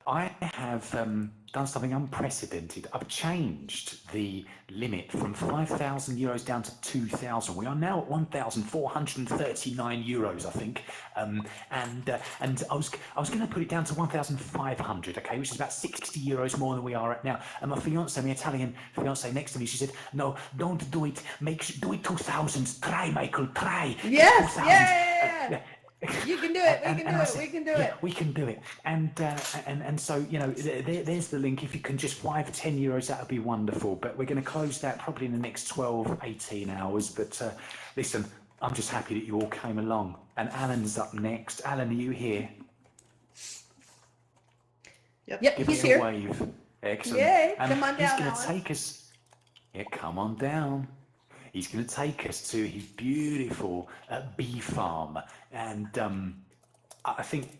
I have done something unprecedented. I've changed the limit from €5,000 down to 2,000. We are now at €1,439, I think. And I was going to put it down to 1,500, okay, which is about €60 more than we are at now. And my fiance, my Italian fiance next to me, she said, "No, don't do it. Do it 2,000. Try, Michael. Try. Yes, 2,000." yeah. You can do it. We can do it. We can do it. We can do it. And so, there's the link. If you can just €5 to €10, that would be wonderful. But we're going to close that probably in the next 12, 18 hours. But listen, I'm just happy that you all came along. And Alan's up next. Alan, are you here? Yep, Give he's us a here. wave. Excellent. Yay. And Come on he's down, going to Alan. take us. Yeah, come on down. He's going to take us to his beautiful bee farm. And I think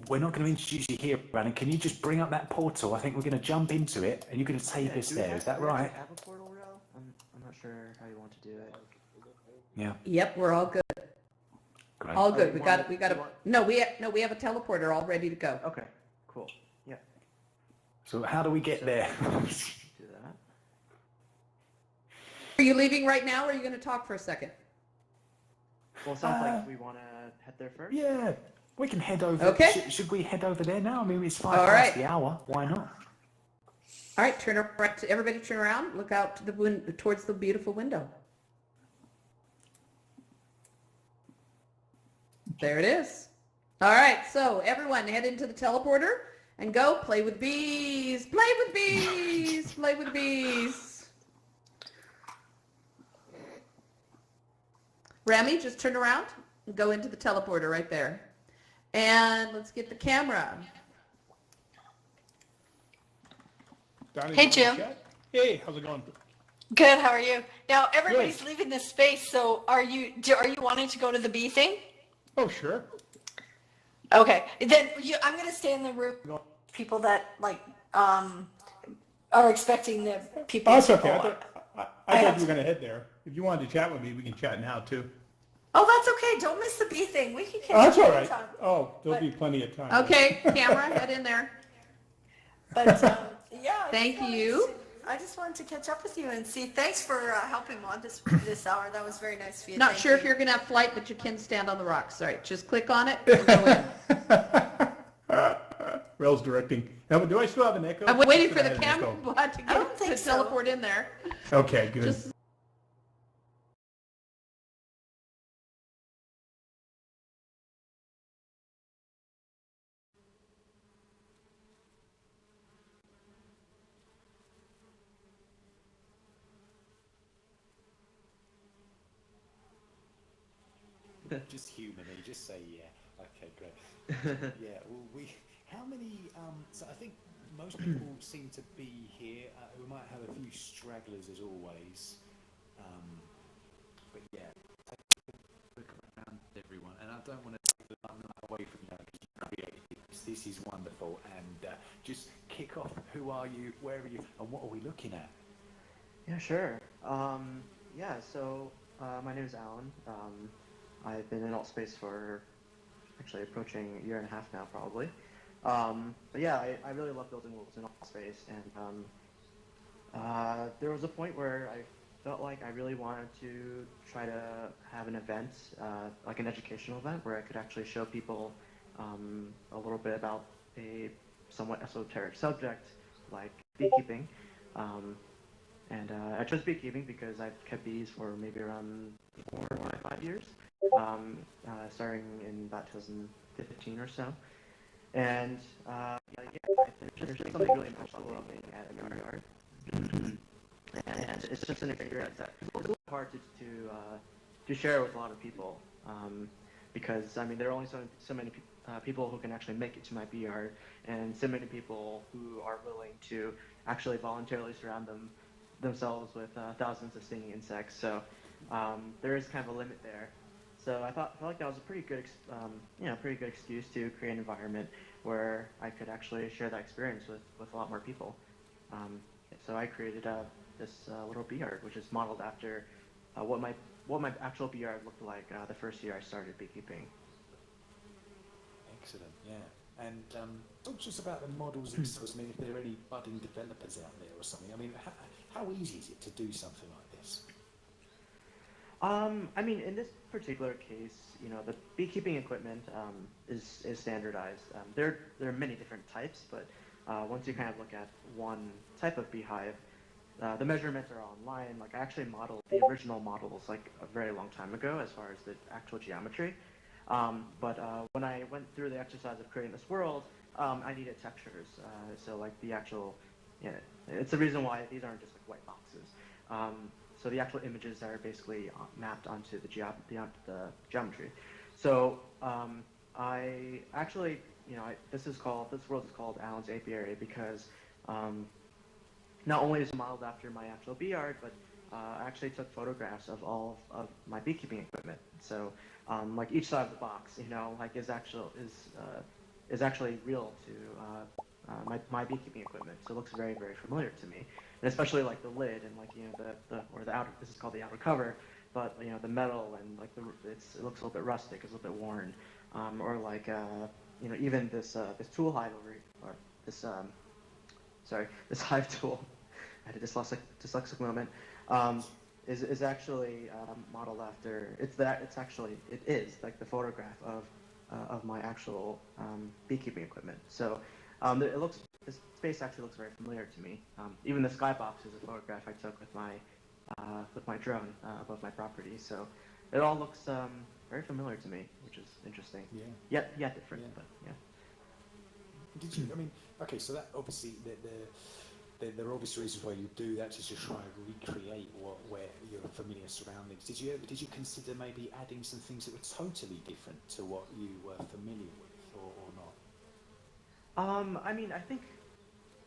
we're not going to introduce you here, Brandon. Can you just bring up that portal? I think we're going to jump into it, and you're going to take us there. Is that right? Do we have a portal, Real? I'm not sure how you want to do it. Yeah. Yep, we're all good. Great. All good. We got it. No, we have a teleporter all ready to go. Okay, cool. Yeah. So how do we get there? Do that. Are you leaving right now, or are you going to talk for a second? Well, it sounds like we want to head there first. Yeah, we can head over. Okay. Should we head over there now? I mean, it's 5 All past right. the hour. Why not? All right, everybody turn around. Look out to towards the beautiful window. There it is. All right, so everyone head into the teleporter and go play with bees. Play with bees. Play with bees. Rami, just turn around and go into the teleporter right there. And let's get the camera. Donnie's Hey, on the Jim. chat. Hey, how's it going? Good. How are you? Now everybody's leaving this space. So are you wanting to go to the bee thing? Oh, sure. Okay. Then I'm going to stay in the room. People that are expecting the people. Oh, that's to okay. go I up. thought you were going to head there. If you wanted to chat with me, we can chat now, too. Oh, that's okay. Don't miss the bee thing. We can catch Oh, that's up all right. anytime. Oh, there'll be plenty of time. Okay, camera, head in there. But yeah. Thank I just wanted to catch up with you and see. Thanks for helping on this hour. That was very nice of you. Not Thank sure if you. you're going to have flight, but you can stand on the rocks. All right, just click on it and go in. Rail's directing. Now, do I still have an echo? I'm waiting for Should I the have an camera echo? bot to I don't get think to so. teleport in there. Okay, good. Just Just humanly, just say yeah. Okay, great. Yeah, well, how many, so I think most people seem to be here. We might have a few stragglers as always. But yeah, take a look around everyone. And I don't want to take the limelight away from you because you created this. This is wonderful. And just kick off. Who are you? Where are you? And what are we looking at? Yeah, sure. Yeah, so my name is Alan. I've been in alt space for actually approaching a year and a half now, probably. But yeah, I really love building worlds in alt space, and there was a point where I felt like I really wanted to try to have an event, like an educational event, where I could actually show people a little bit about a somewhat esoteric subject like beekeeping. And I chose beekeeping because I've kept bees for maybe around 4 or 5 years, starting in about 2015 or so. And there's just something really magical about being at a yard. And it's just an experience that it's a little hard to share with a lot of people, because I mean there are only so many people who can actually make it to my bee yard, and so many people who are willing to actually voluntarily surround themselves with thousands of stinging insects. So there is kind of a limit there. So I felt like that was a pretty good excuse to create an environment where I could actually share that experience with a lot more people. So I created this little bee yard, which is modeled after what my actual bee yard looked like the first year I started beekeeping. Excellent, yeah. And talk to us about the models themselves. I mean, if there are any budding developers out there or something. I mean, how easy is it to do something like this? I mean, in this particular case, the beekeeping equipment is standardized. There are many different types, but once you kind of look at one type of beehive, the measurements are all online. Like I actually modeled the original models like a very long time ago as far as the actual geometry. But when I went through the exercise of creating this world, I needed textures. So like the actual, yeah, it's the reason why these aren't just like white boxes. So the actual images are basically mapped onto the geometry. So I actually, this world is called Alan's Apiary because not only is it modeled after my actual bee yard, but I actually took photographs of all of my beekeeping equipment. So like each side of the box, like is actually real to my beekeeping equipment. So it looks very, very familiar to me, and especially like the lid and like the outer. This is called the outer cover, but the metal and like it looks a little bit rustic, it's a little bit worn, or like even this tool hive or this this hive tool. I had a dyslexic moment. Is actually modeled after it is like the photograph of my actual beekeeping equipment. So this space actually looks very familiar to me. Even the skybox is a photograph I took with my drone above my property. So it all looks very familiar to me, which is interesting. Yeah. Yet different, Yeah. but yeah. Did you? I mean, okay. So that obviously there are obvious reasons why you do that, to try and recreate where your familiar surroundings. Did you consider maybe adding some things that were totally different to what you were familiar with, or not? I mean, I think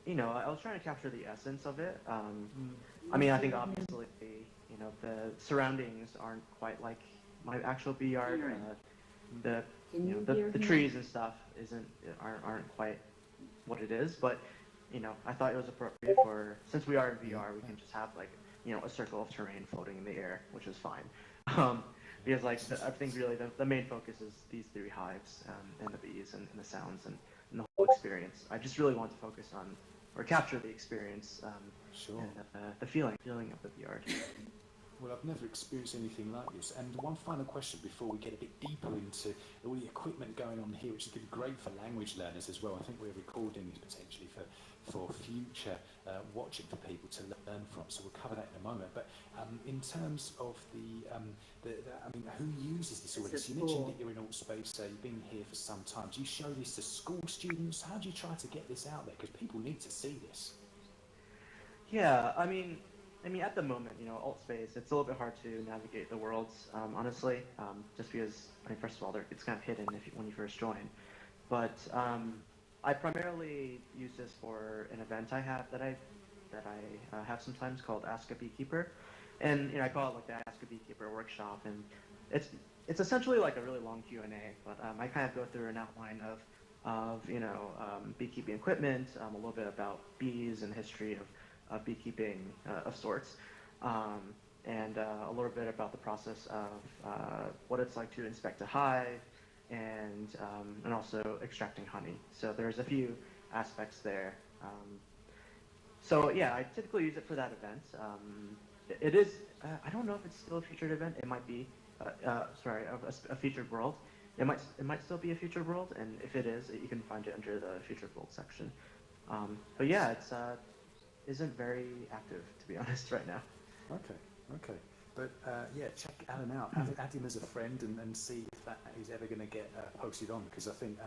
I was trying to capture the essence of it. I mean, I think obviously, the surroundings aren't quite like my actual bee yard. The the trees and stuff aren't quite what it is, but I thought it was appropriate since we are in VR, we can just have like a circle of terrain floating in the air, which is fine. Because like I think really the main focus is these three hives and the bees and the sounds and the whole experience. I just really want to focus on or capture the experience Sure. and the feeling of the VR. Well, I've never experienced anything like this. And one final question before we get a bit deeper into all the equipment going on here, which is going to be great for language learners as well. I think we're recording this potentially for future watching for people to learn from. So we'll cover that in a moment. But in terms of I mean, who uses this audience? You mentioned that you're in Altspace, you've been here for some time. Do you show this to school students? How do you try to get this out there? Because people need to see this. Yeah, I mean, at the moment, Altspace, it's a little bit hard to navigate the worlds, honestly, just because, I mean, first of all, it's kind of hidden when you first join. But I primarily use this for an event I have that I have sometimes called Ask a Beekeeper, and I call it like the Ask a Beekeeper workshop, and it's essentially like a really long Q&A, but I kind of go through an outline of beekeeping equipment, a little bit about bees and history of beekeeping of sorts, and a little bit about the process of what it's like to inspect a hive, and also extracting honey. So there's a few aspects there. So yeah, I typically use it for that event. It is. I don't know if it's still a featured event. It might be. Sorry, a featured world. It might still be a featured world, and if it is, you can find it under the featured world section. But yeah, it's isn't very active, to be honest, right now. Okay. But yeah, check Alan out. Add him as a friend and see if that is ever going to get posted on, because I think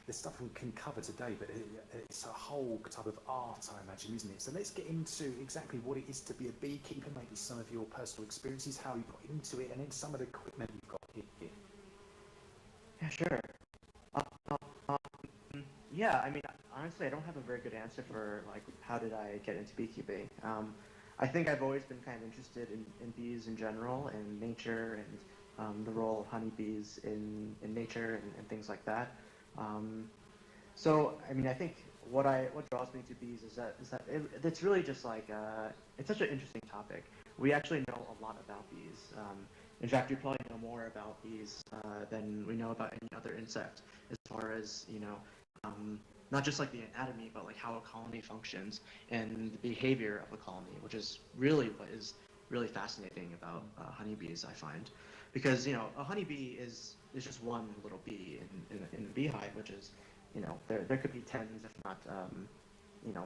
there's stuff we can cover today, but it's a whole type of art, I imagine, isn't it? So let's get into exactly what it is to be a beekeeper, maybe some of your personal experiences, how you got into it, and then some of the equipment you've got here. Yeah, sure. Um, yeah, I mean, honestly, I don't have a very good answer for like how did I get into beekeeping. I think I've always been kind of interested in bees in general and nature and the role of honeybees in nature and things like that. So I mean, I think what draws me to bees is that it's really just like it's such an interesting topic. We actually know a lot about bees. In fact, we probably know more about bees than we know about any other insect, as far as not just like the anatomy, but like how a colony functions and the behavior of a colony, which is really what is really fascinating about honeybees, I find, because a honeybee is just one little bee in a beehive, which is, there could be tens, if not,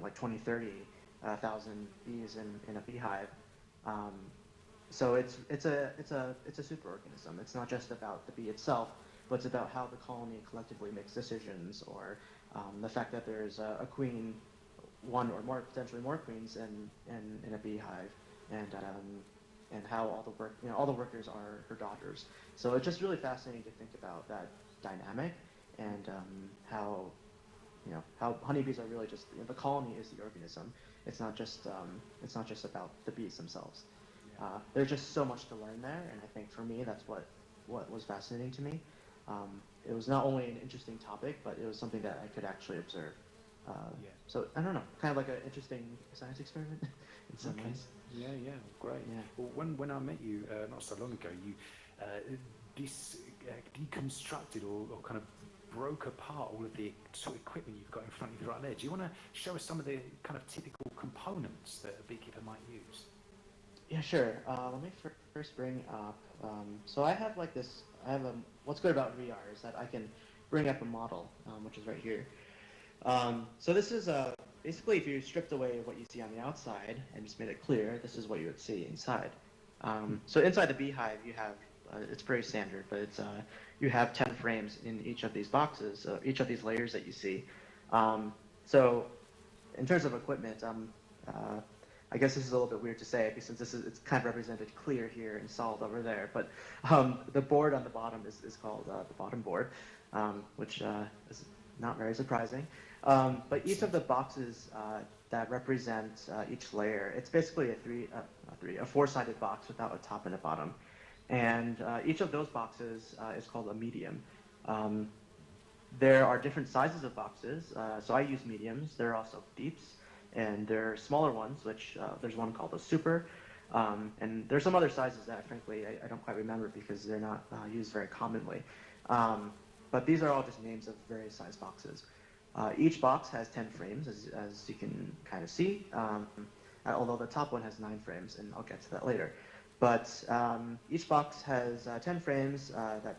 like 20, 30,000 bees in a beehive. Um, so it's a superorganism. It's not just about the bee itself, but it's about how the colony collectively makes decisions, or the fact that there's a queen, one or more, potentially more queens in a beehive, and how all the workers are her daughters. So it's just really fascinating to think about that dynamic, and how honeybees are really just, the colony is the organism. It's not just about the bees themselves. There's just so much to learn there, and I think for me that's what was fascinating to me. It was not only an interesting topic, but it was something that I could actually observe. Yeah. So I don't know, kind of like an interesting science experiment in some ways. Yeah, yeah, great. Yeah. Well, when I met you not so long ago, you deconstructed or kind of broke apart all of the sort of equipment you've got in front of you right there. Do you want to show us some of the kind of typical components that a beekeeper might use? Yeah, sure. Let me first bring up. So I have like this. I have a. What's good about VR is that I can bring up a model, which is right here. So this is basically, if you stripped away what you see on the outside and just made it clear, this is what you would see inside. So inside the beehive, you have. It's pretty standard, but it's you have 10 frames in each of these boxes, each of these layers that you see. So in terms of equipment, I guess this is a little bit weird to say, since it's kind of represented clear here and solid over there. But the board on the bottom is called the bottom board, which is not very surprising. But each of the boxes that represent each layer, it's basically a four-sided box without a top and a bottom. And each of those boxes is called a medium. There are different sizes of boxes, so I use mediums. There are also deeps, and there are smaller ones, which there's one called a super, and there's some other sizes that, frankly, I don't quite remember because they're not used very commonly. But these are all just names of various size boxes. Each box has 10 frames, as you can kind of see, although the top one has 9 frames, and I'll get to that later. But each box has 10 frames that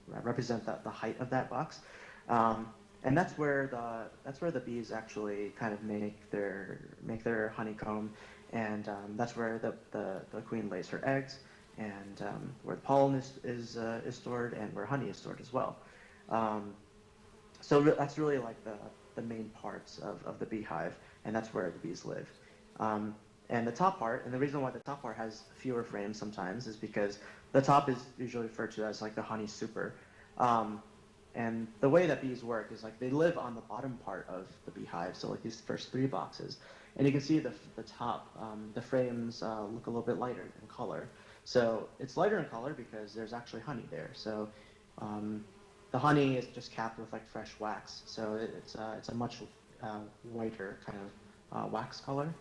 represent the height of that box. And that's where the bees actually kind of make their honeycomb, and that's where the queen lays her eggs, and where the pollen is stored, and where honey is stored as well. So that's really like the main parts of the beehive, and that's where the bees live. And the top part, and the reason why the top part has fewer frames sometimes is because the top is usually referred to as like the honey super. And the way that bees work is like they live on the bottom part of the beehive, so like these first 3 boxes. And you can see the top, the frames look a little bit lighter in color. So it's lighter in color because there's actually honey there. So the honey is just capped with like fresh wax, so it's a much whiter kind of wax color.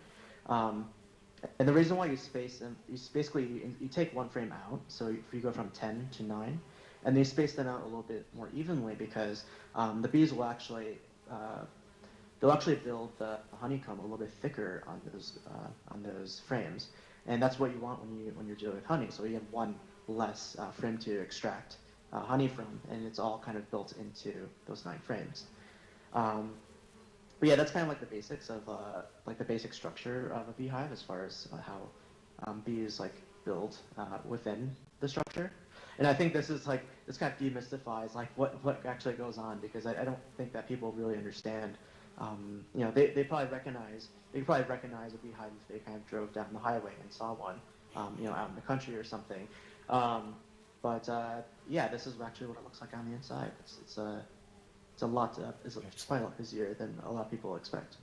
And the reason why you space them, you take 1 frame out, so if you go from 10 to 9, and they space them out a little bit more evenly because the bees will actually build the honeycomb a little bit thicker on those frames, and that's what you want when you're dealing with honey. So you have one less frame to extract honey from, and it's all kind of built into those 9 frames. But yeah, that's kind of like the basics of like the basic structure of a beehive as far as how bees like build within the structure. And I think this kind of demystifies like what actually goes on, because I don't think that people really understand. They probably recognize a beehive if they kind of drove down the highway and saw one, out in the country or something. But yeah, this is actually what it looks like on the inside. It's a lot. It's quite a lot busier than a lot of people expect.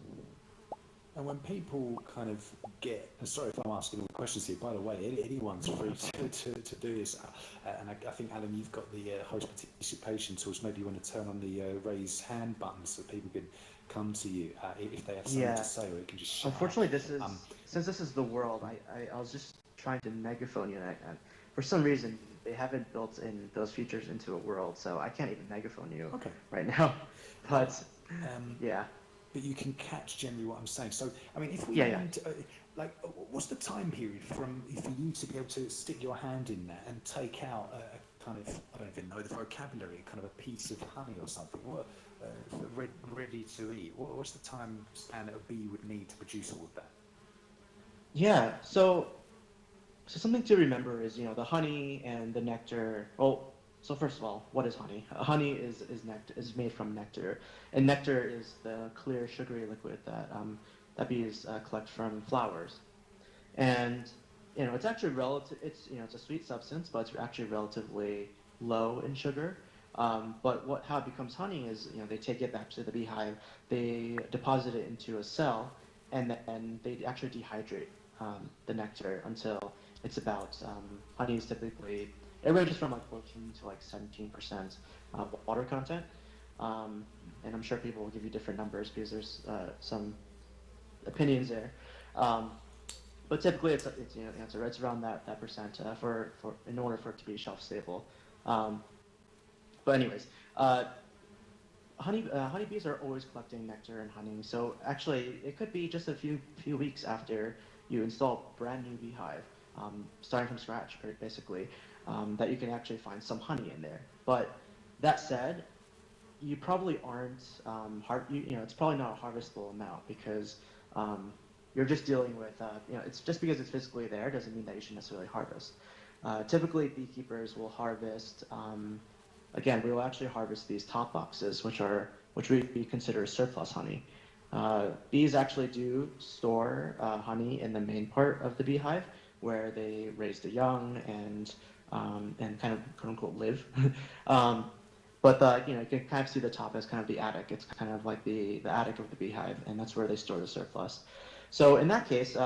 And when people kind of get, sorry if I'm asking all the questions here, by the way, anyone's free to do this. And I think, Alan, you've got the host participation tools. Maybe you want to turn on the raise hand button so people can come to you if they have something to say, or you can just shout. Unfortunately, since this is the world, I was just trying to megaphone you, and for some reason they haven't built in those features into a world, so I can't even megaphone you Okay. right now. But Um, yeah, but you can catch generally what I'm saying. So, I mean, if we yeah, yeah. want, what's the time period for you to be able to stick your hand in that and take out a kind of, I don't even know the vocabulary, kind of a piece of honey or something, ready to eat? What's the time span that a bee would need to produce all of that? Yeah, so something to remember is, the honey and the nectar. Well, so first of all, what is honey? Honey is made from nectar, and nectar is the clear sugary liquid that bees collect from flowers. And it's actually relative. It's a sweet substance, but it's actually relatively low in sugar. But how it becomes honey is, they take it back to the beehive, they deposit it into a cell, and then they actually dehydrate the nectar until it's about honey is typically, it ranges from like 14 to like 17% water content. And I'm sure people will give you different numbers because there's some opinions there. Um, but typically, it's around that percent for in order for it to be shelf stable. Um, but anyways, honeybees are always collecting nectar and honey. So actually, it could be just a few weeks after you install a brand new beehive, starting from scratch, basically, that you can actually find some honey in there. But that said, you probably aren't it's probably not a harvestable amount because you're just dealing with it's just because it's physically there doesn't mean that you should necessarily harvest. Typically, beekeepers will harvest. Again, we will actually harvest these top boxes, which we consider surplus honey. Bees actually do store honey in the main part of the beehive, where they raise the young and kind of quote unquote live. um, but you can kind of see the top as kind of the attic. It's kind of like the attic of the beehive, and that's where they store the surplus. So in that case,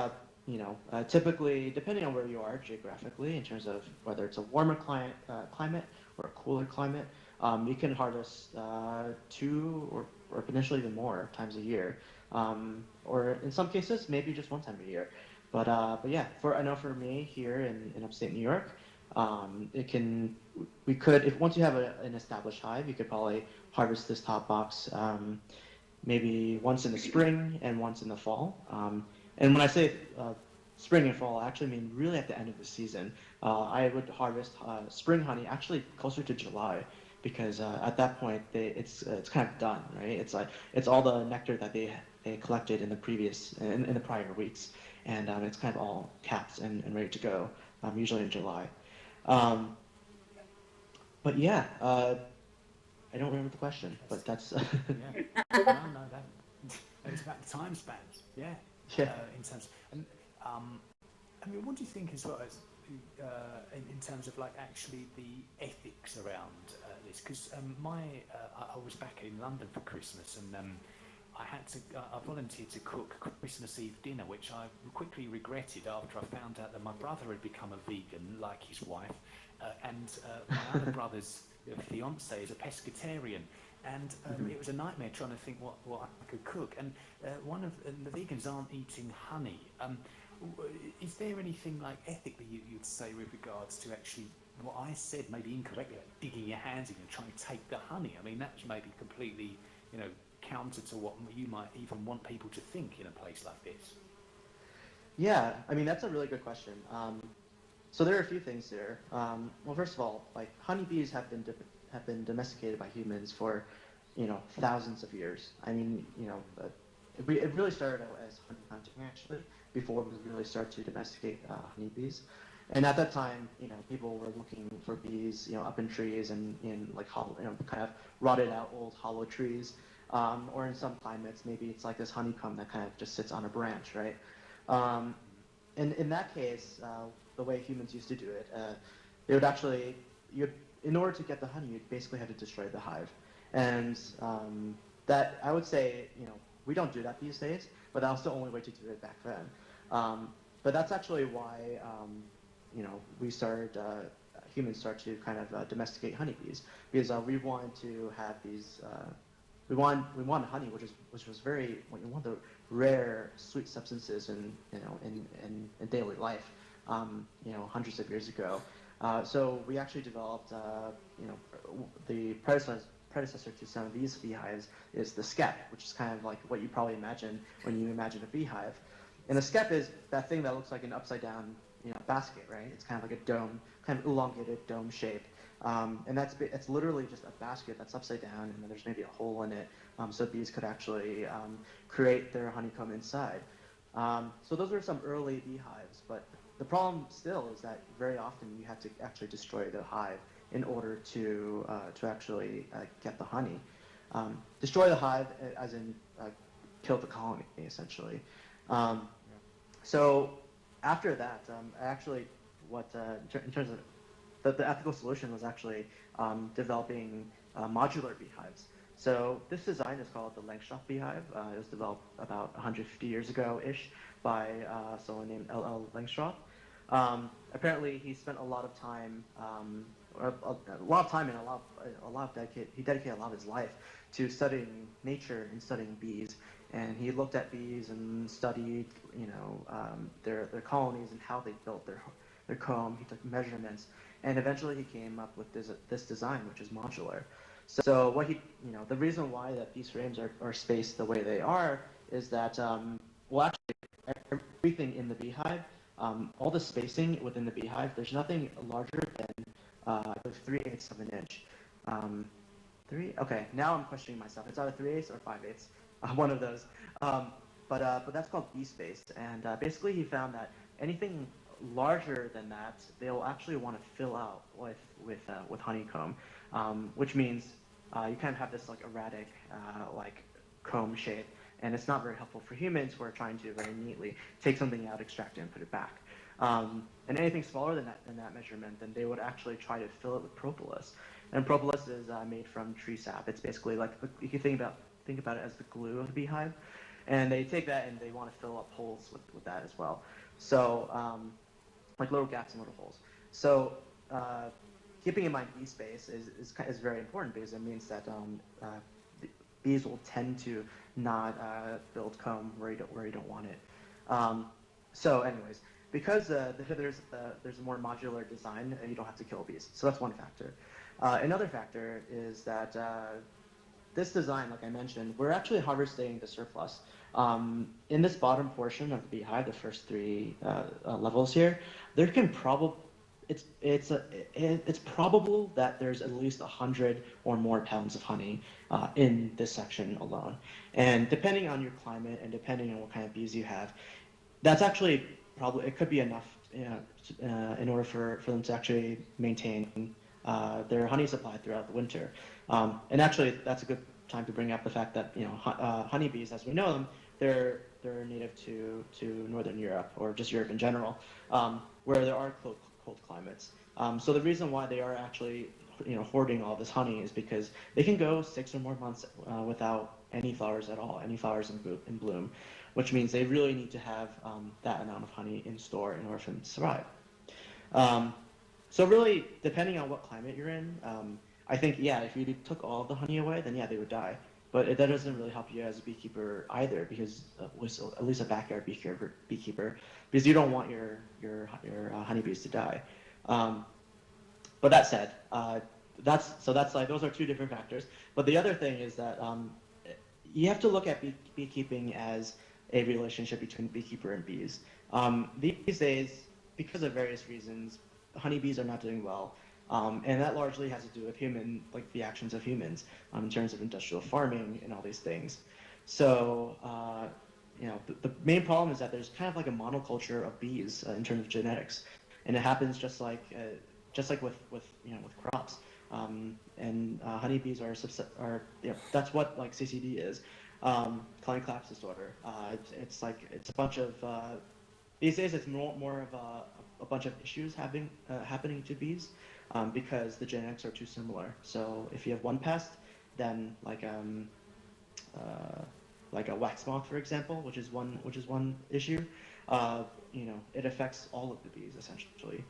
typically, depending on where you are geographically, in terms of whether it's a warmer climate or a cooler climate, you can harvest two or potentially even more times a year, or in some cases maybe just one time a year. But yeah, I know for me here in upstate New York, it can we could if once you have an established hive, you could probably harvest this top box maybe once in the spring and once in the fall. And when I say spring and fall, I actually mean really at the end of the season. I would harvest spring honey actually closer to July because at that point it's kind of done, right? It's all the nectar that they collected in the prior weeks, and it's kind of all capped and ready to go. Usually in July. Um, but yeah, I don't remember the question, but that's Yeah. No, that it was about the time spans. Yeah. yeah. In terms and I mean, what do you think as well as in terms of like actually the ethics around this? Because I was back in London for Christmas and I volunteered to cook Christmas Eve dinner, which I quickly regretted after I found out that my brother had become a vegan, like his wife, and my other brother's fiance is a pescatarian. And it was a nightmare trying to think what I could cook. And the vegans aren't eating honey. Is there anything like ethically you'd say with regards to actually what I said, maybe incorrectly, like digging your hands in and trying to take the honey? I mean, that's maybe completely, counter to what you might even want people to think in a place like this. Yeah, I mean that's a really good question. So there are a few things there. Well, first of all, like honeybees have been domesticated by humans for, thousands of years. I mean, it really started out as honey hunting actually before we really started to domesticate honeybees. And at that time, people were looking for bees, up in trees and in like hollow, kind of rotted out old hollow trees. Or in some climates, maybe it's like this honeycomb that kind of just sits on a branch, right? Um, and in that case, the way humans used to do it, they would actually, in order to get the honey, you'd basically have to destroy the hive. And that, I would say, we don't do that these days, but that was the only way to do it back then. But that's actually why, humans start to kind of domesticate honeybees, because we wanted to have these, we want honey, which was one of the rare sweet substances in daily life. hundreds of years ago. So we actually developed, the predecessor to some of these beehives is the skep, which is kind of like what you probably imagine when you imagine a beehive. And the skep is that thing that looks like an upside down, basket, right? It's kind of like a dome, kind of elongated dome shape. And it's literally just a basket that's upside down, and then there's maybe a hole in it, so bees could actually create their honeycomb inside. So those are some early beehives, but the problem still is that very often you have to actually destroy the hive in order to actually get the honey. Destroy the hive, as in kill the colony, essentially. Um, so after that, actually, in terms of the ethical solution was actually developing modular beehives. So this design is called the Langstroth beehive. It was developed about 150 years ago-ish by someone named L.L. Langstroth. Apparently, he spent a lot of time, he dedicated a lot of his life to studying nature and studying bees. And he looked at bees and studied, their colonies and how they built their comb. He took measurements, and eventually he came up with this design, which is modular. So the reason why that these frames are spaced the way they are is that, actually, everything in the beehive, all the spacing within the beehive, there's nothing larger than 3/8 of an inch. Okay, now I'm questioning myself. It's either 3/8 or 5/8, one of those. But that's called bee space, and basically he found that anything larger than that, they'll actually want to fill out with honeycomb, which means you kind of have this like erratic comb shape, and it's not very helpful for humans who are trying to very neatly take something out, extract it, and put it back. And anything smaller than that measurement, then they would actually try to fill it with propolis. And propolis is made from tree sap. It's basically like, you can think about it as the glue of the beehive. And they take that and they want to fill up holes with that as well. So like little gaps and little holes. So keeping in mind bee space is very important, because it means that bees will tend to not build comb where you don't want it. So anyways, because there's a more modular design, and you don't have to kill bees. So that's one factor. Another factor is that this design, like I mentioned, we're actually harvesting the surplus. In this bottom portion of the beehive, the first three levels here, there can it's probable that there's at least 100 or more pounds of honey in this section alone. And depending on your climate and depending on what kind of bees you have, that's actually it could be enough in order for them to actually maintain their honey supply throughout the winter. And actually, that's a good time to bring up the fact that honeybees, as we know them, they're native to Northern Europe, or just Europe in general, where there are cold climates. So the reason why they are actually hoarding all this honey is because they can go 6 or more months without any flowers at all, any flowers in bloom, which means they really need to have that amount of honey in store in order for them to survive. So really, depending on what climate you're in, I think, if you took all of the honey away, then they would die. But that doesn't really help you as a beekeeper either, because at least a backyard beekeeper, because you don't want your honeybees to die. But that said, that's like, those are two different factors. But the other thing is that you have to look at beekeeping as a relationship between beekeeper and bees. These days, because of various reasons, honeybees are not doing well. And that largely has to do with the actions of humans in terms of industrial farming and all these things. So, the main problem is that there's kind of like a monoculture of bees in terms of genetics, and it happens just like with crops. And honeybees are that's what like CCD is, Klein-Claps disorder. It's a bunch of these days it's more of a bunch of issues happening to bees. Because the genetics are too similar. So if you have one pest, then like a wax moth, for example, which is one issue, it affects all of the bees essentially.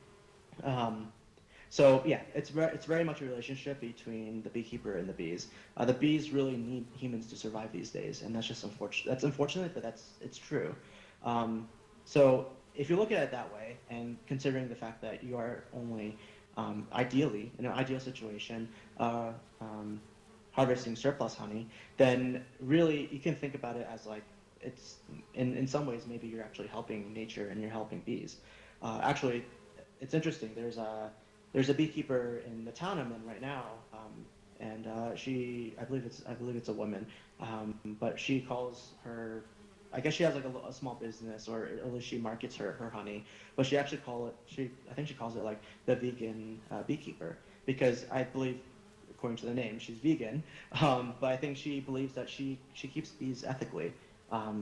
So it's very much a relationship between the beekeeper and the bees. The bees really need humans to survive these days, and that's just unfortunate. That's unfortunate, but it's true. So if you look at it that way, and considering the fact that you are only ideally, in an ideal situation, harvesting surplus honey, then really you can think about it as like it's in some ways maybe you're actually helping nature and you're helping bees. Actually, it's interesting. There's a beekeeper in the town I'm in right now, and she I believe it's a woman, but she calls her. I guess she has like a small business, or at least she markets her honey. But she actually I think she calls it like the vegan beekeeper, because I believe, according to the name, she's vegan. But I think she believes that she keeps bees ethically,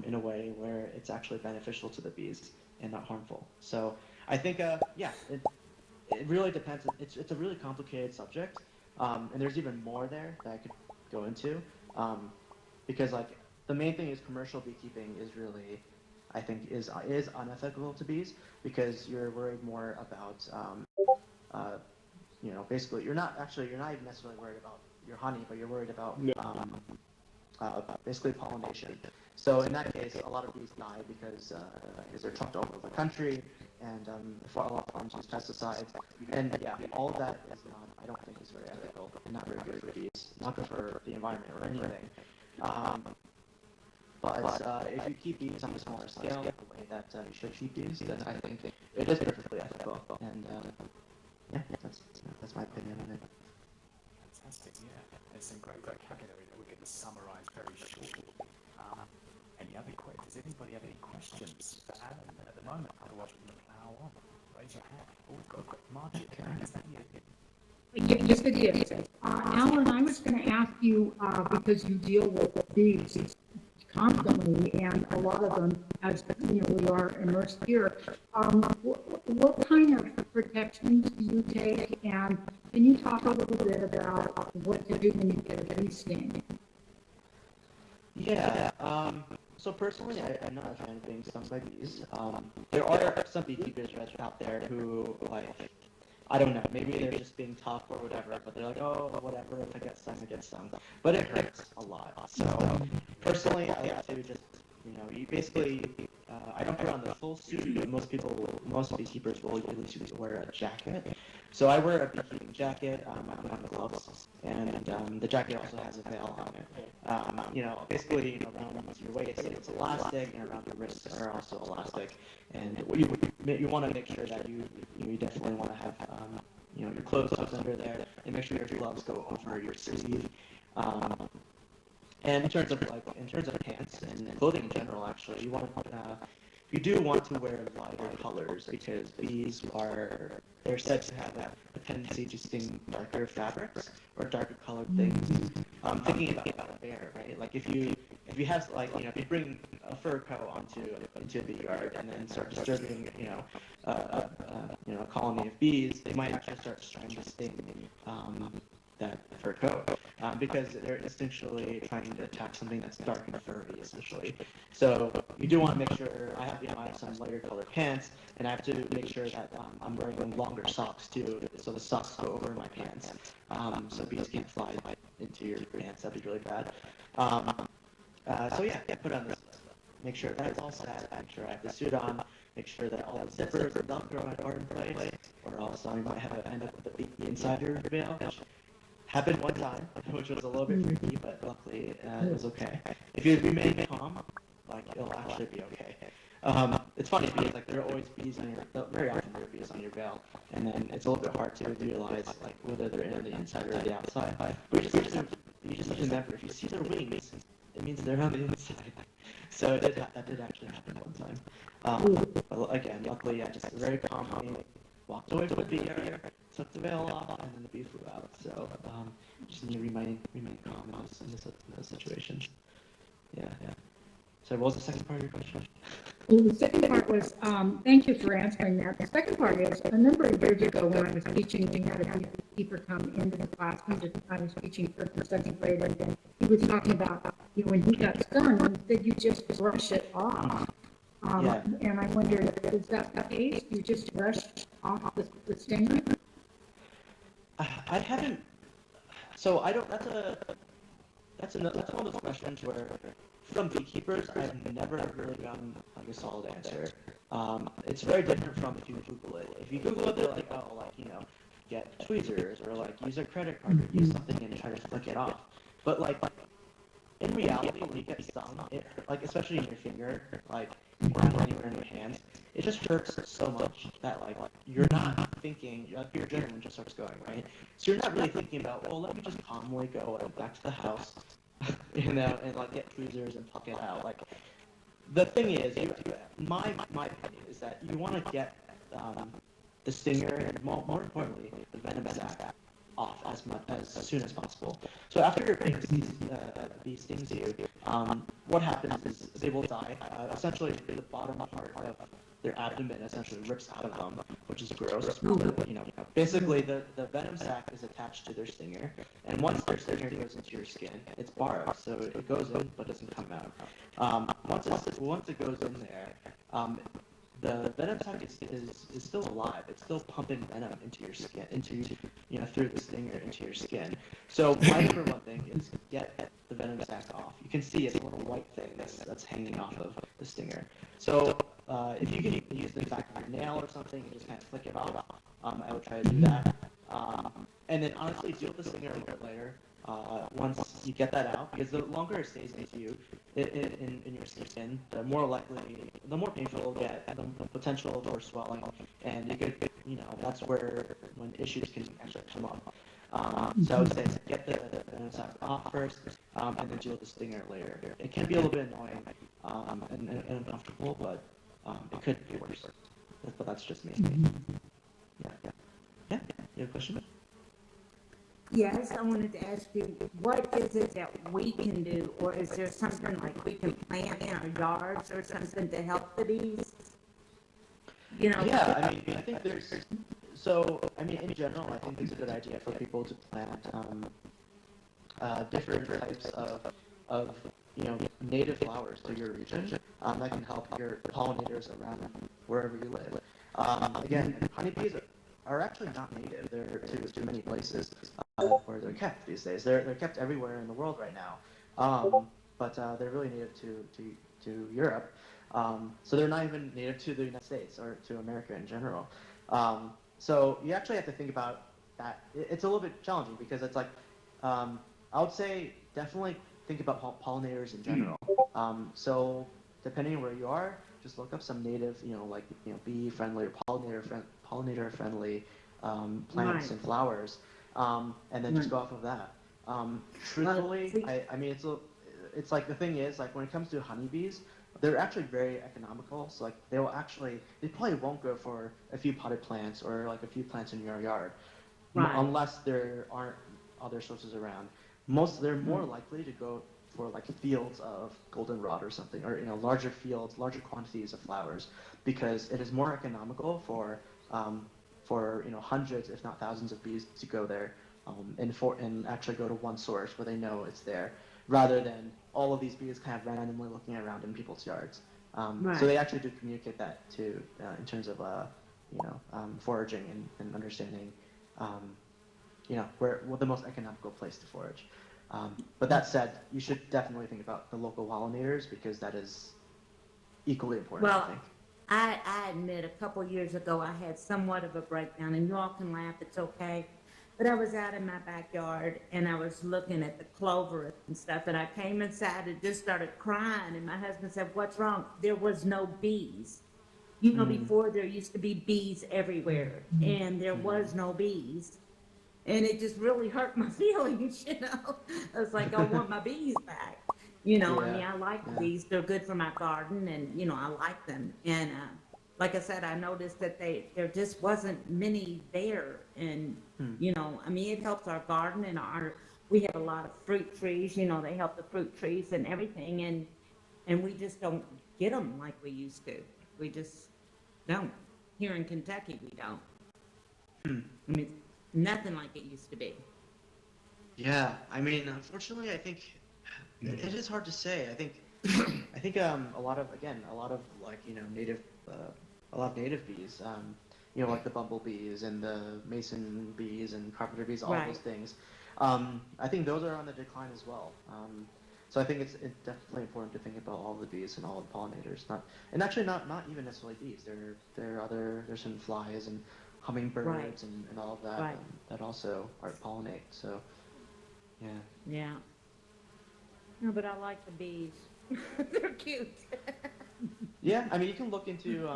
in a way where it's actually beneficial to the bees and not harmful. So I think yeah, it really depends. It's a really complicated subject, and there's even more there that I could go into, because like the main thing is commercial beekeeping is really, I think, is unethical to bees, because you're worried more about basically you're not even necessarily worried about your honey, but you're worried about basically pollination. So in that case, a lot of bees die because they're trucked all over the country, and a lot of farms use pesticides, and yeah, all of that is not, I don't think, is very ethical and not very good for bees, not good for the environment or anything. But if you keep bees on a smaller scale, the way that you should keep bees, then I think it is perfectly ethical. And yeah, that's my opinion on it. Fantastic, yeah. There's some great vocabulary that we're going to summarize very shortly. Any other questions? Does anybody have any questions for Alan at the moment? Otherwise, we're going to plow on. Raise your hand. Oh, we've got Margit. Okay. Is that you? Yes, it is. Alan, I was going to ask you, because you deal with bees constantly, and a lot of them, as you know, we are immersed here. What kind of protections do you take, and can you talk a little bit about what to do when you get a bee sting? Yeah. So personally, I'm not a fan of being stung by bees. There are some beekeepers out there who, like, I don't know, maybe they're just being tough or whatever, but they're like, oh, whatever, if I get stung, I get stung. But it hurts a lot. So personally, I like to just, you basically, I don't put on the full suit, but most beekeepers will at least wear a jacket. So I wear a beekeeping jacket, I put on gloves, and the jacket also has a veil on it. Basically, around your waist it's elastic, and around your wrists are also elastic. And you want to make sure that you definitely want to have your clothes tucked under there, and make sure your gloves go over your sleeve. And in terms of pants and clothing in general, actually, you do want to wear lighter colors, because bees they're said to have a tendency to sting darker fabrics or darker colored things. Thinking about a bear, right? Like if you have if you bring a fur coat into a bee yard and then start disturbing a colony of bees, they might actually start trying to sting that fur coat, because they're instinctually trying to attack something that's dark and furry, essentially. So you do want to make sure I have some lighter colored pants, and I have to make sure that I'm wearing longer socks too, so the socks go over my pants, so bees can't fly into your pants. That'd be really bad. So yeah, put on this. Make sure that's all set. Make sure I have the suit on. Make sure that all the zippers and Velcro are in place, or else I might end up with a beaky inside your veil, which happened one time, which was a little bit freaky, but luckily it was okay. If you remain calm, it'll actually be okay. It's funny because there are always bees very often there are bees on your veil, and then it's a little bit hard to realize whether they're in the inside or the outside. But you just remember, if you see their wings, it means they're on the inside. So that did actually happen one time. But again, luckily, I just very calmly walked away from the bee area, took the veil off, and then the bee flew out. So just need to remain calm in those situations. Yeah. So what was the second part of your question? Well, the second part was, thank you for answering that. The second part is, a number of years ago when I was teaching, we had a beekeeper come into the classroom that I was teaching first and second grade, and he was talking about, when he got stung, he said you just brush it off. And I wondered, is that the case? You just brush off the stinger? I haven't. So I don't. That's one of those questions where, from beekeepers, I've never really gotten like a solid answer. It's very different from if you Google it. If you Google it, they're like, oh, like, get tweezers or like use a credit card or use something and try to flick it off. But like in reality, when you get stung, like especially in your finger, like or anywhere in your hands, it just hurts so much that like you're not thinking, like your adrenaline just starts going, right? So you're not really thinking about, well, let me just calmly go back to the house, and like get tweezers and pluck it out. Like the thing is, my opinion is that you want to get the stinger and more importantly the venom sac off as soon as possible. So after your bee stings you, what happens is they will die. Essentially, the bottom part of their abdomen essentially rips out of them, which is gross. Basically the venom sac is attached to their stinger, and once their stinger goes into your skin, it's barbed, so it goes in but doesn't come out. Once it goes in there, the venom sac is still alive. It's still pumping venom into your skin, through the stinger into your skin. So my number one thing is get the venom sac off. You can see it's a little white thing that's hanging off of the stinger. So if you can use the back of your nail or something and just kind of flick it off, I would try to do that. And then honestly, deal with the stinger a little bit later. Once you get that out, because the longer it stays into you in your skin, the more painful it'll get, the potential for swelling, and you could, that's when issues can actually come up. So I would say get the venom sac off first, and then deal with the stinger later. It can be a little bit annoying and uncomfortable, but it could be worse. But that's just me. Yeah. You have a question? Yes, I wanted to ask you, what is it that we can do, or is there something like we can plant in our yards or something to help the bees? Yeah, I think in general, I think it's a good idea for people to plant different types of native flowers to your region that can help your pollinators around wherever you live. Again, honeybees are actually not native. They're to many places where they're kept these days. They're kept everywhere in the world right now, but they're really native to Europe. So they're not even native to the United States or to America in general. So you actually have to think about that. It's a little bit challenging because it's like I would say definitely think about pollinators in general. So depending on where you are, just look up some native, bee friendly or pollinator friendly plants and flowers, and then just go off of that. Truthfully, it's like the thing is like when it comes to honeybees, they're actually very economical. So like they probably won't go for a few potted plants or like a few plants in your yard, unless there aren't other sources around. They're more likely to go for like fields of goldenrod or something, or larger fields, larger quantities of flowers, because it is more economical for hundreds, if not thousands, of bees to go there, and actually go to one source where they know it's there, rather than all of these bees kind of randomly looking around in people's yards. So they actually do communicate that too, in terms of foraging and understanding, where the most economical place to forage. But that said, you should definitely think about the local pollinators because that is equally important, I think. I admit a couple years ago I had somewhat of a breakdown, and you all can laugh, it's okay. But I was out in my backyard and I was looking at the clover and stuff, and I came inside and just started crying, and my husband said, "What's wrong?" There was no bees. Before there used to be bees everywhere, and there was no bees. And it just really hurt my feelings, I was like, I want my bees back. I like bees. They're good for my garden, and, I like them. And like I said, I noticed that there just wasn't many there. And, it helps our garden, and we have a lot of fruit trees, they help the fruit trees and everything. And we just don't get them like we used to. We just don't. Here in Kentucky, we don't. Nothing like it used to be. Yeah, unfortunately, I think it is hard to say. I think a lot of like native, a lot of native bees, like the bumblebees and the mason bees and carpenter bees, all those things. I think those are on the decline as well. So I think it's definitely important to think about all the bees and all the pollinators, and actually not even necessarily bees. There's some flies and hummingbirds and all of that Right. that also are pollinate. So yeah. Yeah. No, but I like the bees. They're cute. Yeah, I mean, you can look into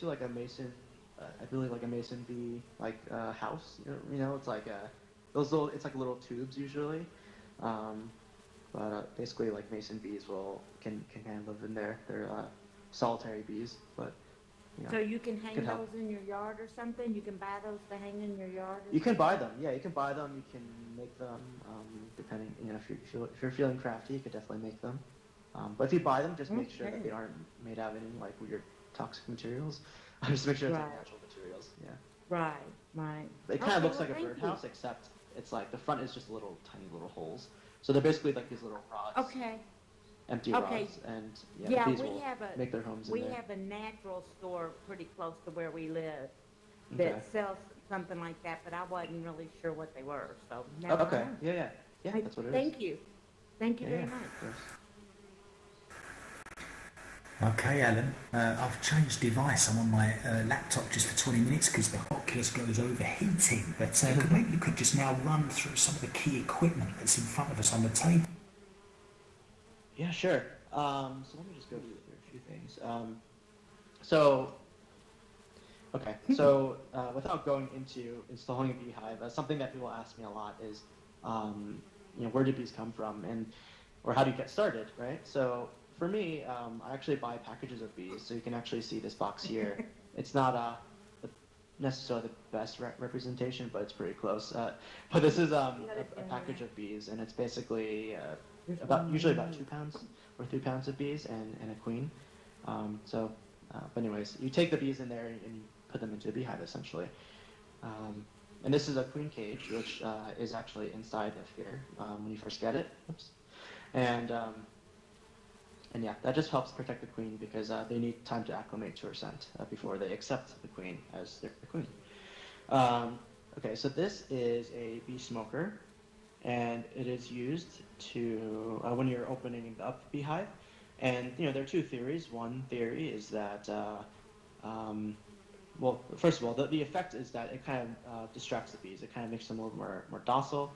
like a mason, I believe like a mason bee like house. It's like those little, it's like little tubes usually, um, but basically like mason bees can kind of live in there. They're solitary bees, but So you can hang could help. those in your yard or something? You can buy those to hang in your yard or You can buy something? them. Yeah, you can buy them. You can make them. Depending, if you're feeling crafty, you could definitely make them. But if you buy them, just make sure that they Okay. aren't made out of any like weird toxic materials. Just make sure it's like Right. natural materials. Yeah. Right, right. It kind Okay, of looks well, like a thank you. birdhouse, except it's like the front is just little tiny little holes. So they're basically like these little rods, Okay. empty Okay. rods, and yeah, Yeah, the bees we will have a make their homes in we there. have a natural store pretty close to where we live Okay. that sells something like that, but I wasn't really sure what they were. So now Oh, I okay. know. Yeah. Hey, That's what it is. thank you. Thank you Yeah, very yeah, much. of course. Okay, Alan. I've changed device. I'm on my laptop just for 20 minutes because the Oculus Go is overheating. But maybe you could just now run through some of the key equipment that's in front of us on the table. Yeah, sure. So let me just go through a few things. So, okay. So, without going into installing a beehive, something that people ask me a lot is, where do bees come from, or how do you get started, right? So, for me, I actually buy packages of bees. So you can actually see this box here. It's not necessarily the best representation, but it's pretty close. But this is a package of bees, and it's basically usually about 2 pounds or 3 pounds of bees and a queen. But anyways, you take the bees in there and you put them into a beehive essentially. And this is a queen cage, which is actually inside of here when you first get it. Oops. And yeah, that just helps protect the queen because they need time to acclimate to her scent before they accept the queen as their queen. Okay, so this is a bee smoker, and it is used to when you're opening up the beehive. And there are two theories. One theory is that, well, first of all, the effect is that it kind of distracts the bees. It kind of makes them a little more docile.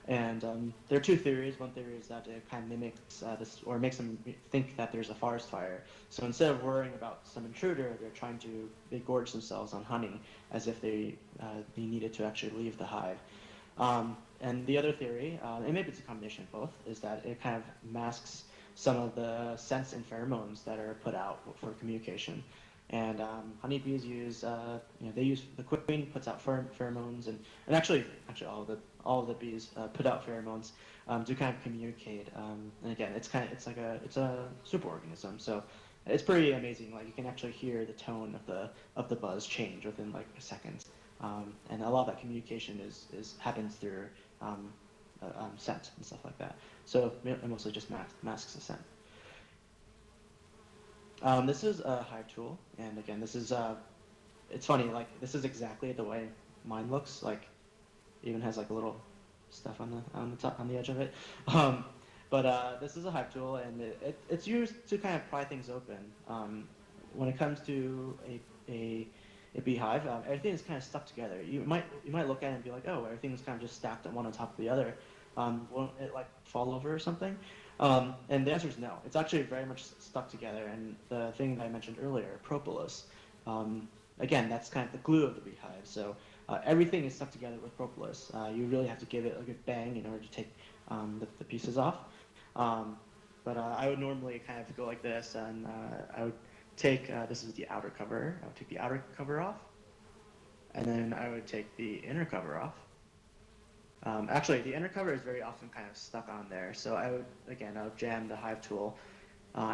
And there are two theories. One theory is that it kind of mimics this, or makes them think that there's a forest fire. So instead of worrying about some intruder, they gorge themselves on honey as if they needed to actually leave the hive. And the other theory, and maybe it's a combination of both, is that it kind of masks some of the scents and pheromones that are put out for communication. And honeybees use, the queen puts out pheromones, and actually all of the bees put out pheromones to kind of communicate. And again, it's a superorganism, so it's pretty amazing. Like you can actually hear the tone of the buzz change within like a second, and a lot of that communication happens through scent and stuff like that. So it mostly just masks the scent. This is a hive tool, and again, this is it's funny, like this is exactly the way mine looks. Like, it even has like a little stuff on the top, on the edge of it. But this is a hive tool, and it's used to kind of pry things open. When it comes to a beehive, everything is kind of stuck together. You might look at it and be like, oh, everything's kind of just stacked on one on top of the other. Won't it like fall over or something? And the answer is no. It's actually very much stuck together. And the thing that I mentioned earlier, propolis, again, that's kind of the glue of the beehive. So everything is stuck together with propolis. You really have to give it a good bang in order to take the pieces off. But I would normally kind of go like this, and I would take, this is the outer cover, I would take the outer cover off, and then I would take the inner cover off. Actually, the inner cover is very often kind of stuck on there, so I would jam the hive tool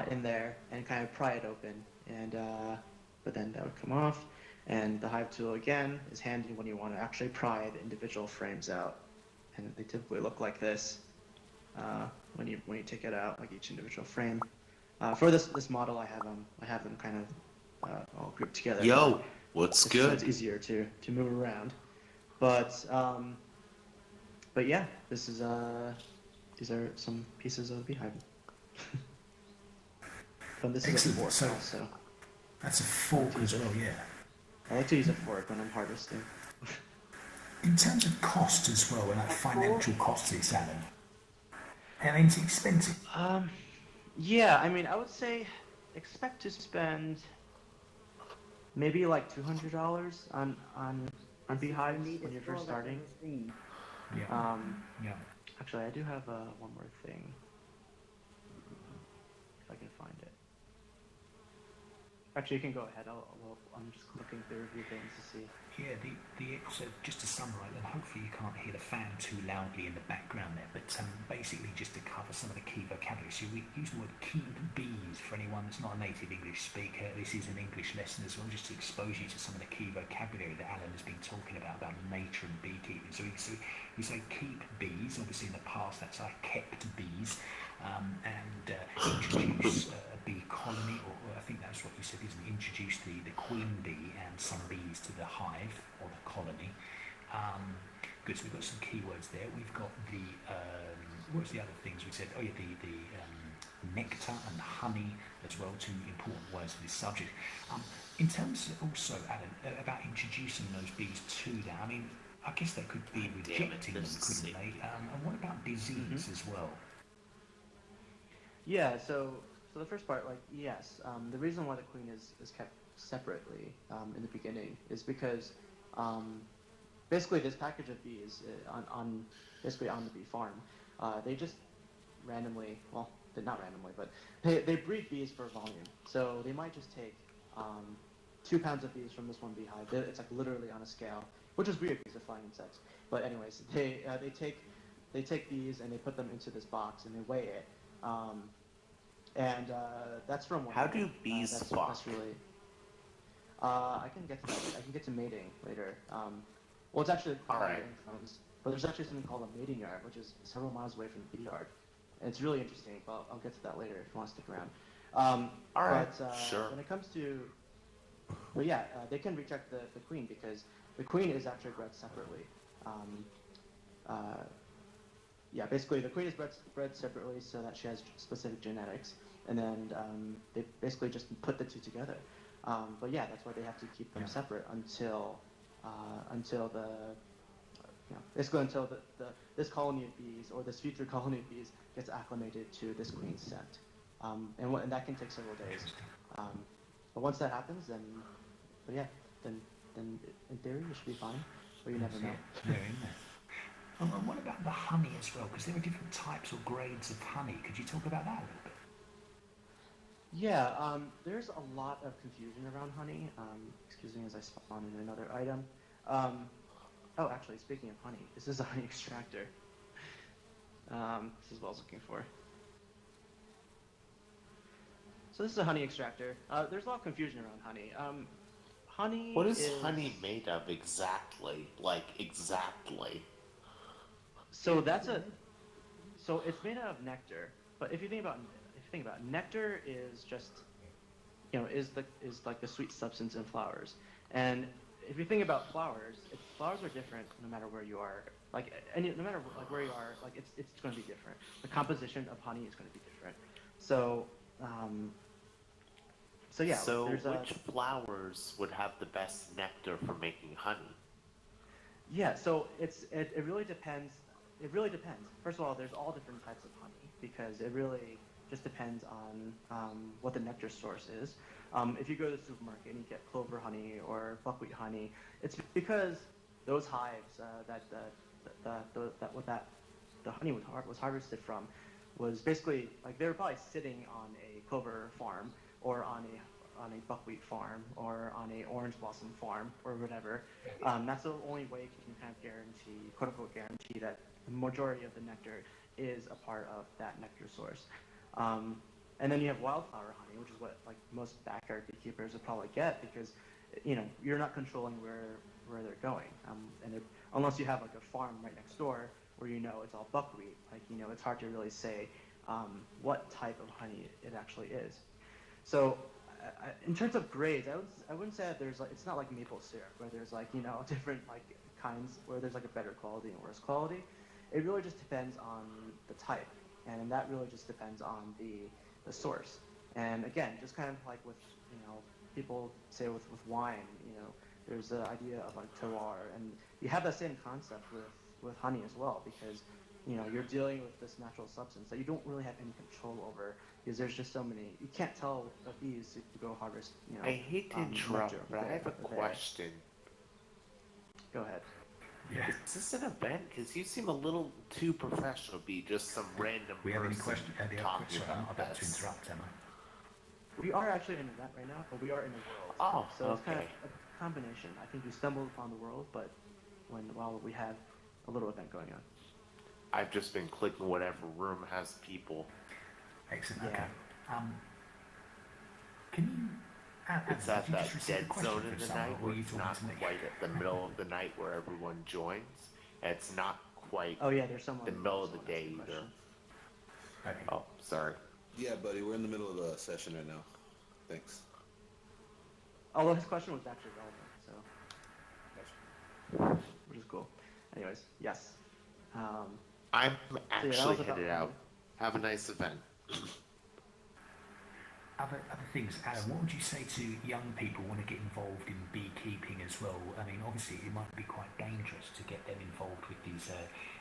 in there and kind of pry it open, and but then that would come off, and the hive tool again is handy when you want to actually pry the individual frames out, and they typically look like this when you take it out, like each individual frame. For this model, I have them kind of all grouped together. Yo, what's good? So it's easier to move around, but yeah, this is these are some pieces of the beehive. But this is a Excellent. fork So also. that's a fork as well, yeah. I like to use a fork when I'm harvesting. In terms of cost as well, and like financial costs, it's Alan. I mean, it's expensive. Yeah, I mean, I would say expect to spend maybe like $200 on beehives when you're first starting. Yeah. Um, Yeah. Actually, I do have one more thing, if I can find it. Actually, you can go ahead. I'm just looking through a few things to see. Yeah, so just to summarise, and hopefully you can't hear the fan too loudly in the background there, but basically just to cover some of the key vocabulary. So we use the word keep bees for anyone that's not a native English speaker. This is an English lesson as well, just to expose you to some of the key vocabulary that Alan has been talking about nature and beekeeping. So we say keep bees, obviously in the past that's I kept bees, and introduce a bee colony, or I think that's what you said, isn't it? Introduce the queen bee and some bees to the hive or the colony. Good, so we've got some keywords there. We've got the, what's the other things we said? Oh yeah, the nectar and honey as well, two important words for this subject. In terms of also, Alan, about introducing those bees to that, I mean, I guess they could be rejecting them, couldn't they? And what about disease as well? Yeah, so the first part, like, yes, the reason why the queen is kept separately in the beginning is because basically this package of bees on basically on the bee farm, they just randomly, well, not randomly, but they breed bees for volume. So they might just take 2 pounds of bees from this one beehive. It's like literally on a scale, which is weird because they're flying insects. But anyways, they take bees and they put them into this box and they weigh it. That's from one. How do bees fuck? That's really. I can get to that. I can get to mating later. Well, it's actually called mating phones, but there's actually something called a mating yard, which is several miles away from the bee yard, and it's really interesting. But I'll get to that later if you want to stick around. All right, but, sure. When it comes to, well, yeah, they can reject the queen because the queen is actually bred separately. Yeah, basically the queen is bred separately so that she has specific genetics, and then they basically just put the two together. But yeah, that's why they have to keep them separate until the, basically until this colony of bees or this future colony of bees gets acclimated to this queen's scent, and that can take several days. But once that happens, then in theory it should be fine, but you never know. And what about the honey as well? Because there are different types or grades of honey. Could you talk about that a little bit? Yeah, there's a lot of confusion around honey. Excuse me as I spawn in another item. Oh, actually, speaking of honey, this is a honey extractor. This is what I was looking for. So this is a honey extractor. There's a lot of confusion around honey. Honey. What is honey made of exactly? Like exactly? So so it's made out of nectar. But if you think about it, nectar is just, is like the sweet substance in flowers. And if you think about flowers, flowers are different no matter where you are. No matter like where you are, like it's going to be different. The composition of honey is going to be different. So, yeah. So which flowers would have the best nectar for making honey? Yeah. So it really depends. It really depends. First of all, there's all different types of honey because it really just depends on what the nectar source is. If you go to the supermarket and you get clover honey or buckwheat honey, it's because those hives the honey was harvested from was basically like they were probably sitting on a clover farm or on a buckwheat farm or on a orange blossom farm or whatever. That's the only way you can kind of guarantee, quote unquote, guarantee that the majority of the nectar is a part of that nectar source. And then you have wildflower honey, which is what like most backyard beekeepers would probably get because, you're not controlling where they're going. Unless you have like a farm right next door where it's all buckwheat, it's hard to really say what type of honey it actually is. So in terms of grades, I wouldn't say that there's it's not like maple syrup where there's different kinds where there's a better quality and worse quality. It really just depends on the type, and that really just depends on the source. And again, just kind of like with people say with wine, there's the idea of like terroir, and you have that same concept with honey as well, because you're dealing with this natural substance that you don't really have any control over, because there's just so many. You can't tell the bees to go harvest. I hate to interrupt, nectar but I have a there. question. Go ahead. Yeah. Is this an event? Because you seem a little too professional to be just some random We have any person questions? talking I'm not about to this. interrupt, am I? We are actually in an event right now, but we are in a world. Oh, So it's kind of okay. a combination. I think we stumbled upon the world, but while we have a little event going on. I've just been clicking whatever room has people. Excellent. Yeah. Okay. Can you? It's Adam, at did you that just receive dead a question zone from in the someone, night or were where you it's talking not to me? quite at the middle of the night where everyone joins. And it's not quite Oh yeah, there's someone. the middle of the someone day asking a either. question. Okay. Oh, sorry. Yeah, buddy, we're in the middle of a session right now. Thanks. Although his question was actually relevant, so which is cool. Anyways, yes. I'm that actually was about headed out. Have a nice event. Other things, Adam, what would you say to young people who want to get involved in beekeeping as well? I mean, obviously it might be quite dangerous to get them involved with these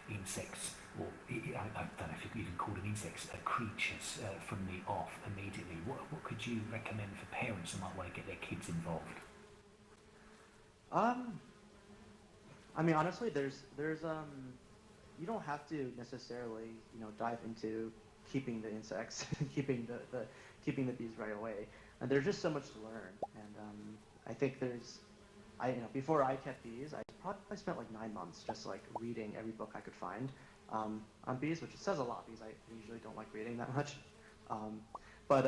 insects, or I don't know if you could even call them insects, creatures from the off immediately. What could you recommend for parents who might want to get their kids involved? I mean, honestly, there's you don't have to necessarily dive into keeping the insects, keeping the bees right away. And there's just so much to learn, and I think before I kept bees, I probably spent like 9 months just like reading every book I could find on bees, which says a lot because I usually don't like reading that much. But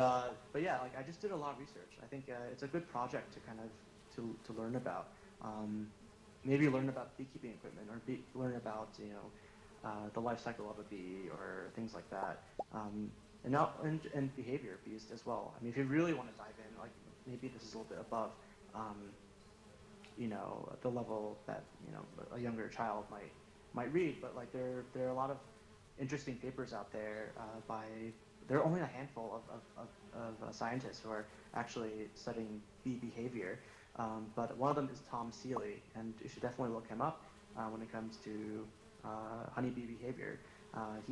yeah, like I just did a lot of research. I think it's a good project to kind of to learn about. Maybe learn about beekeeping equipment, or learn about the life cycle of a bee, or things like that. And behavior bees as well. I mean, if you really want to dive in, like maybe this is a little bit above, the level that a younger child might read, but like there are a lot of interesting papers out there there are only a handful of scientists who are actually studying bee behavior, but one of them is Tom Seeley, and you should definitely look him up when it comes to honeybee behavior.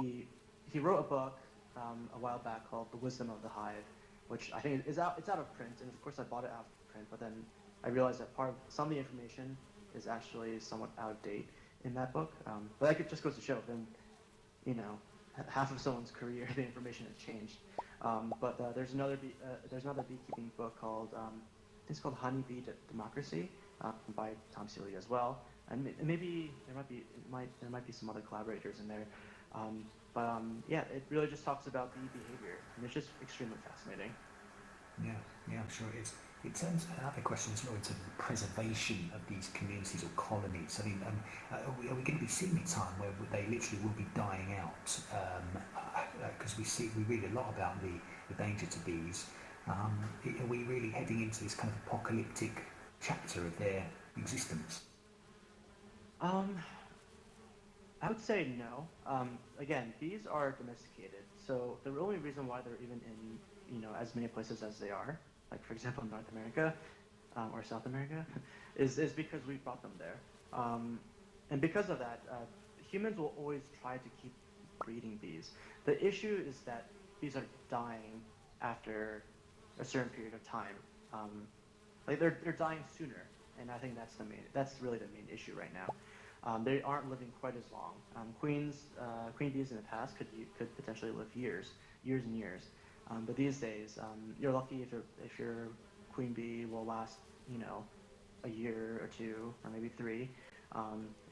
He wrote a book a while back called The Wisdom of the Hive, which I think it's out of print, and of course I bought it out of print, but then I realized that some of the information is actually somewhat out of date in that book. But that just goes to show, then, half of someone's career, the information has changed. But there's another beekeeping book called, I think it's called Honeybee Democracy, by Tom Seeley as well. And maybe there might be some other collaborators in there. Yeah, it really just talks about bee behavior, and it's just extremely fascinating. Yeah, I'm sure it is. It turns another question as well in terms of the preservation of these communities or colonies. I mean, are we going to be seeing a time where they literally will be dying out? Because we read a lot about the danger to bees. Are we really heading into this kind of apocalyptic chapter of their existence? I would say no. Again, bees are domesticated, so the only reason why they're even in as many places as they are, like for example North America or South America, is because we brought them there. And because of that, humans will always try to keep breeding bees. The issue is that bees are dying after a certain period of time. Like they're dying sooner, and I think that's really the main issue right now. They aren't living quite as long. Queen bees in the past could potentially live years and years. But these days, you're lucky if your queen bee will last, a year or two, or maybe 3,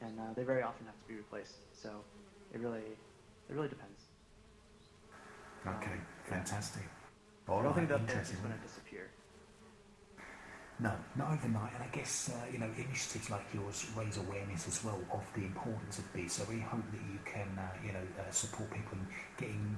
and they very often have to be replaced. So it really depends. Okay, fantastic. I don't think that is going to disappear. No, not overnight, and I guess initiatives like yours raise awareness as well of the importance of bees. So we hope that you can support people in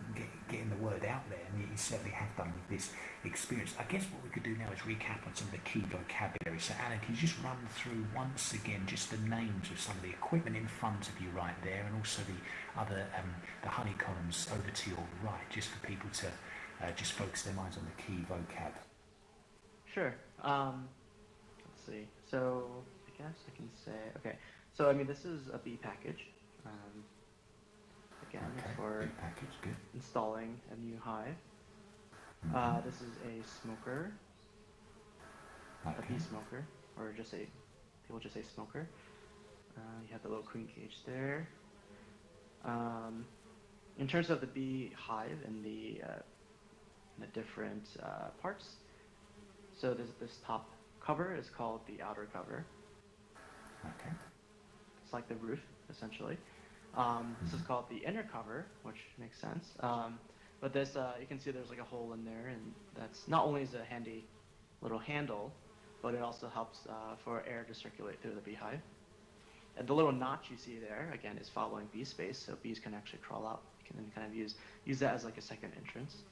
getting the word out there, and you certainly have done with this experience. I guess what we could do now is recap on some of the key vocabulary. So Alan, can you just run through once again just the names of some of the equipment in front of you right there, and also the other the honeycombs over to your right, just for people to just focus their minds on the key vocab. Sure. Let's see. So I guess I can say, okay. So I mean, this is a bee package. Again, Okay, for bee package, good. installing a new hive. This is a smoker, a bee smoker, or people just say smoker. You have the little queen cage there. In terms of the bee hive and the different parts, so this top cover is called the outer cover. Okay. It's like the roof, essentially. This is called the inner cover, which makes sense. But this, you can see there's like a hole in there, and that's not only is a handy little handle, but it also helps for air to circulate through the beehive. And the little notch you see there, again, is following bee space, so bees can actually crawl out. You can then kind of use that as like a second entrance.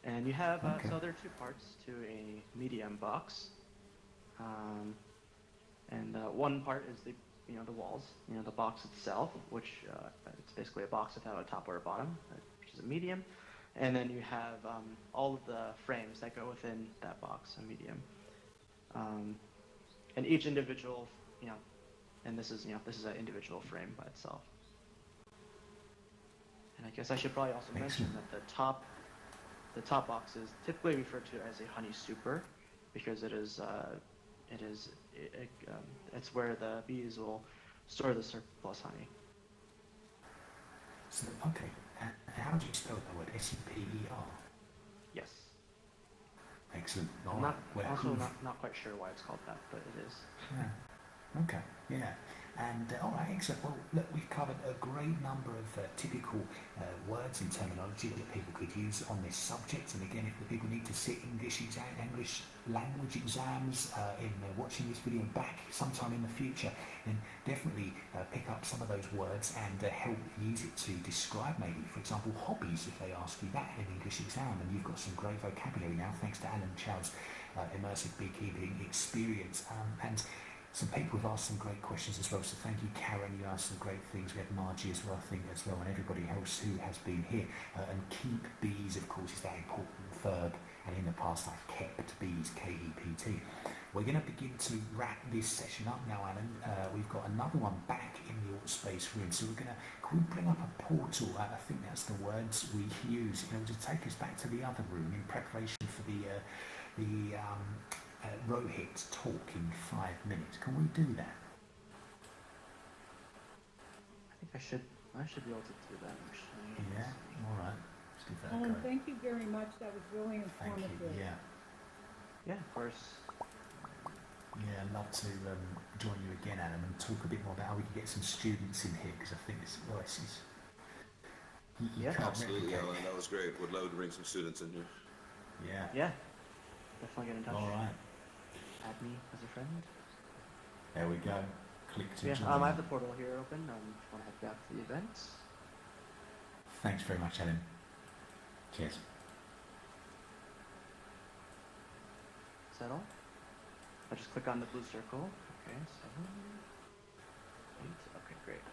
And you have, so there are two parts to a medium box. And one part is the walls, the box itself, which it's basically a box without a top or a bottom, which is a medium. And then you have all of the frames that go within that box, a medium. And each individual, and this is an individual frame by itself. And I guess I should probably also mention that the top box is typically referred to as a honey super, because it's where the bees will store the surplus honey. So, okay, how do you spell that word? S-E-P-E-R? Yes. Excellent. I'm not quite sure why it's called that, but it is. Yeah. Okay, yeah. And all right, excellent. Well, look, we've covered a great number of typical words and terminology that people could use on this subject. And again, if the people need to sit English language exams in watching this video back sometime in the future, then definitely pick up some of those words and help use it to describe maybe, for example, hobbies, if they ask you that in an English exam. And you've got some great vocabulary now, thanks to Alan Chao's immersive beekeeping experience. And some people have asked some great questions as well, so thank you, Karen. You asked some great things. We had Margie as well, I think, as well, and everybody else who has been here. And keep bees, of course, is that important verb, and in the past I've kept bees, K-E-P-T. We're going to begin to wrap this session up now, Alan. We've got another one back in the Space room, so can we bring up a portal? I think that's the words we use, to take us back to the other room in preparation for the Rohit talk in 5 minutes. Can we do that? I think I should be able to do that, actually. Yeah, all right. Let's give that a go. Thank you very much. That was really informative. Thank you, Yeah, of course. Yeah, I'd love to join you again, Adam, and talk a bit more about how we can get some students in here, because I think this is... You can't absolutely, replicate. Alan. That was great. Would love to bring some students in here. Yeah. Yeah. Definitely get in touch. All right. Add me as a friend. There we go. Click to join. I have the portal here open. If you want to head back to the event. Thanks very much, Alan. Cheers. Is that all? I just click on the blue circle. Okay, 7, 8. Okay, great.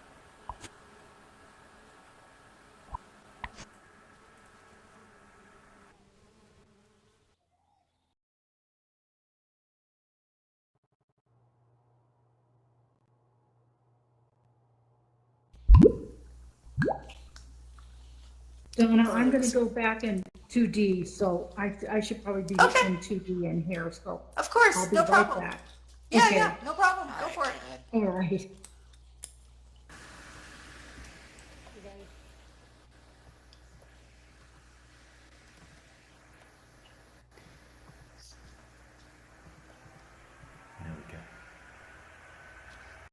Donna, I'm going to go back in 2D, so I should probably be in 2D in here. So Of course, I'll be no right problem. back. Yeah, Okay. yeah, no problem. Go for it. All right.